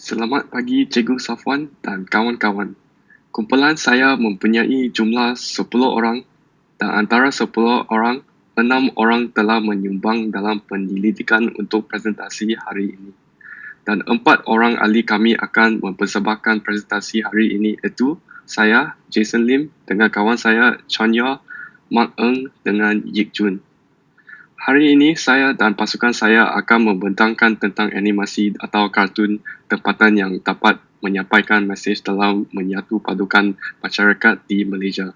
Selamat pagi Cikgu Safwan dan kawan-kawan. Kumpulan saya mempunyai jumlah 10 orang dan antara 10 orang, 6 orang telah menyumbang dalam penyelidikan untuk presentasi hari ini. Dan 4 orang ahli kami akan mempersembahkan presentasi hari ini iaitu saya, Jason Lim, dengan kawan saya, Chanya, Mark Ng dengan Yik Jun. Hari ini saya dan pasukan saya akan membentangkan tentang animasi atau kartun tempatan yang dapat menyampaikan mesej dalam menyatu padukan masyarakat di Malaysia.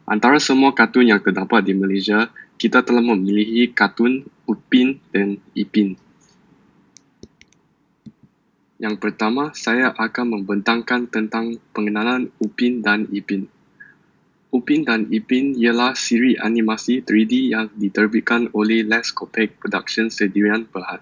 Antara semua kartun yang terdapat di Malaysia, kita telah memilih kartun Upin dan Ipin. Yang pertama, saya akan membentangkan tentang pengenalan Upin dan Ipin. Upin dan Ipin ialah siri animasi 3D yang diterbitkan oleh Les Kopek Productions Sdn Berhad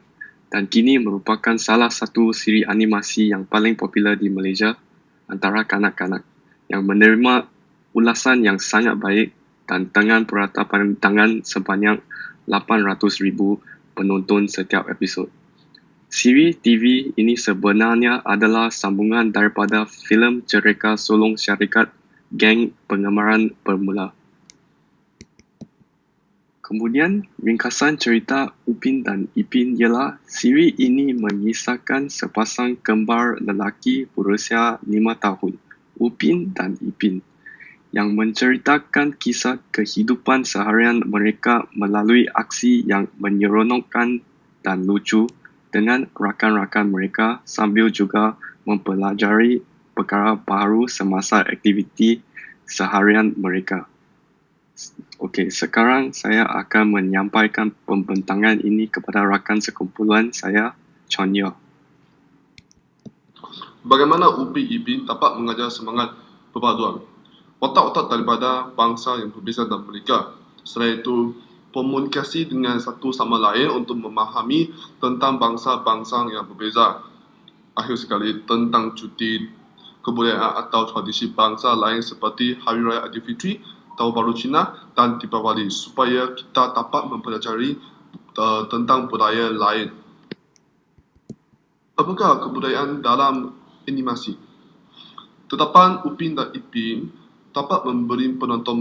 dan kini merupakan salah satu siri animasi yang paling popular di Malaysia antara kanak-kanak yang menerima ulasan yang sangat baik dan dengan peratapan tangan sebanyak 800,000 penonton setiap episod. Siri TV ini sebenarnya adalah sambungan daripada filem cerita sulung syarikat Geng Pengemaran bermula. Kemudian, ringkasan cerita Upin dan Ipin ialah siri ini mengisahkan sepasang kembar lelaki berusia 5 tahun, Upin dan Ipin, yang menceritakan kisah kehidupan seharian mereka melalui aksi yang menyeronokkan dan lucu dengan rakan-rakan mereka sambil juga mempelajari perkara baru semasa aktiviti seharian mereka. Okey, sekarang saya akan menyampaikan pembentangan ini kepada rakan sekumpulan saya, Chanya. Bagaimana Upin Ipin dapat mengajar semangat perpaduan watak-watak daripada bangsa yang berbeza dan mereka. Selain itu, komunikasi dengan satu sama lain untuk memahami tentang bangsa-bangsa yang berbeza. Akhir sekali, tentang cuti kebudayaan atau tradisi bangsa lain seperti Hari Raya Aidilfitri, Tahun Baru Cina dan Deepawali supaya kita dapat mempelajari tentang budaya lain. Apakah kebudayaan dalam animasi? Tetapan Upin dan Ipin dapat memberi penonton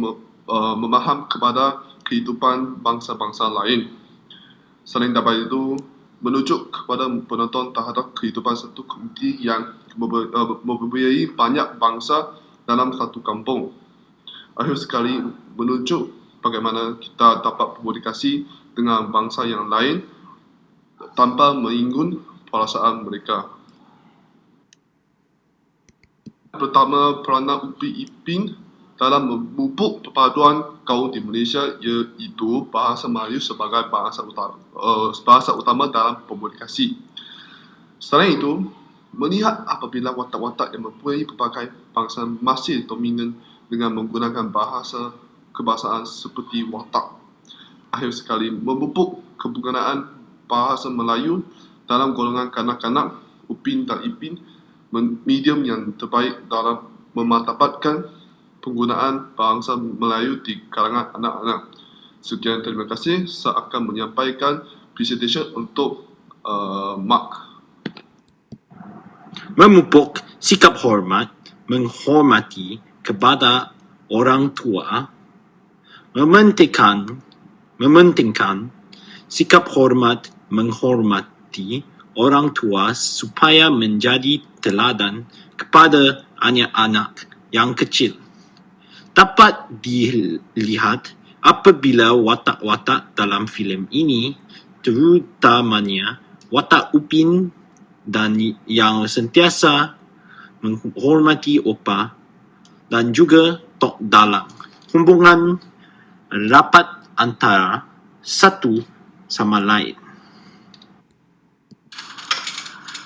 memaham kepada kehidupan bangsa-bangsa lain. Selain daripada itu, menunjuk kepada penonton terhadap kehidupan satu komuniti yang mempunyai banyak bangsa dalam satu kampung. Akhir sekali, menunjuk bagaimana kita dapat berkomunikasi dengan bangsa yang lain tanpa menyinggung perasaan mereka. Pertama, peranan Upin Ipin dalam memupuk perpaduan kaum di Malaysia iaitu bahasa Melayu sebagai bahasa utama dalam komunikasi. Selain itu, melihat apabila watak-watak yang mempunyai pelbagai bangsa masih dominan dengan menggunakan bahasa kebahasaan seperti watak. Akhir sekali, memupuk kegunaan bahasa Melayu dalam golongan kanak-kanak Upin dan Ipin, medium yang terbaik dalam memantapkan penggunaan bahasa Melayu di kalangan anak-anak. Sekian, terima kasih. Saya akan menyampaikan presentation untuk Mark. Memupuk sikap hormat, menghormati kepada orang tua, mementingkan sikap hormat, menghormati orang tua supaya menjadi teladan kepada anak-anak yang kecil. Dapat dilihat apabila watak-watak dalam filem ini, terutamanya watak Upin dan yang sentiasa menghormati Opa dan juga Tok Dalang, hubungan rapat antara satu sama lain.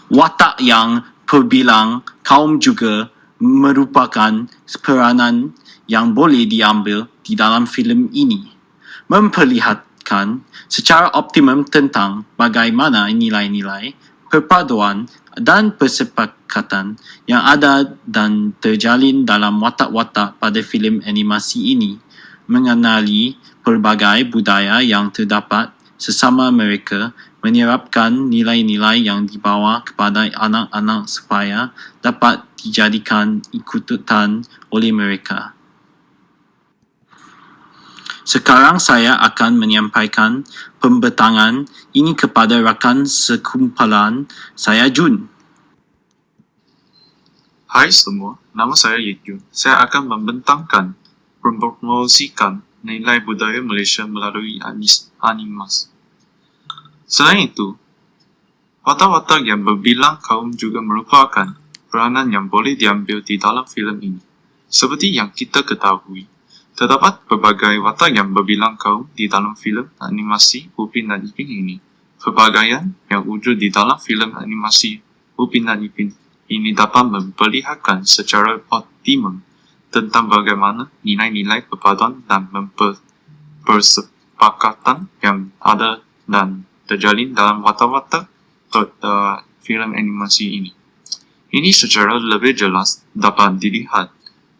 Watak yang terbilang kaum juga merupakan peranan yang boleh diambil di dalam filem ini, memperlihatkan secara optimum tentang bagaimana nilai-nilai perpaduan dan persepakatan yang ada dan terjalin dalam watak-watak pada filem animasi ini, mengenali pelbagai budaya yang terdapat sesama mereka menyerapkan nilai-nilai yang dibawa kepada anak-anak supaya dapat dijadikan ikutan oleh mereka. Sekarang saya akan menyampaikan pembentangan ini kepada rakan sekumpulan saya, Jun. Hai semua, nama saya Yejun. Saya akan membentangkan, mempromosikan nilai budaya Malaysia melalui animasi. Selain itu, watak-watak yang berbilang kaum juga merupakan peranan yang boleh diambil di dalam filem ini. Seperti yang kita ketahui, terdapat berbagai watak yang berbilang kaum di dalam filem animasi Upin dan Ipin ini. Pelbagaian yang wujud di dalam filem animasi Upin dan Ipin ini dapat memperlihatkan secara optimum tentang bagaimana nilai-nilai perpaduan dan persepakatan yang ada dan terjalin dalam watak-watak filem animasi ini. Ini secara lebih jelas dapat dilihat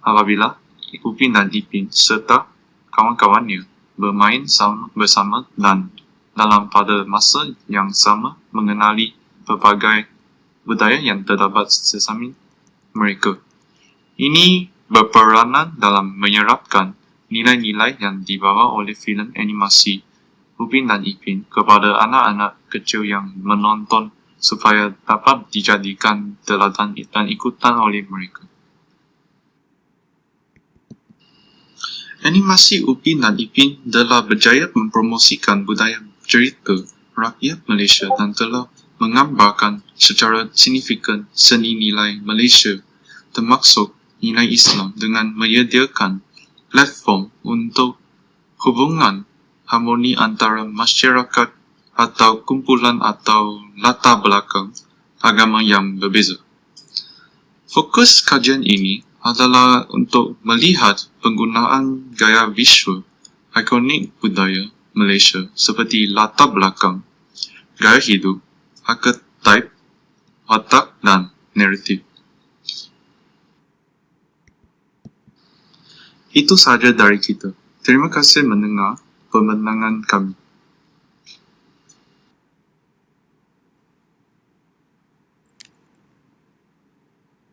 apabila Upin dan Ipin serta kawan-kawannya bermain bersama dan dalam pada masa yang sama mengenali berbagai budaya yang terdapat sesama mereka. Ini berperanan dalam menyerapkan nilai-nilai yang dibawa oleh filem animasi Upin dan Ipin kepada anak-anak kecil yang menonton supaya dapat dijadikan teladan dan ikutan oleh mereka. Animasi Upin dan Ipin telah berjaya mempromosikan budaya cerita rakyat Malaysia dan telah menggambarkan secara signifikan seni nilai Malaysia, termasuk nilai Islam, dengan menyediakan platform untuk hubungan harmoni antara masyarakat atau kumpulan atau latar belakang agama yang berbeza. Fokus kajian ini adalah untuk melihat penggunaan gaya visual ikonik budaya Malaysia seperti latar belakang, gaya hidup, archetype, watak dan naratif. Itu sahaja dari kita. Terima kasih mendengar pembentangan kami.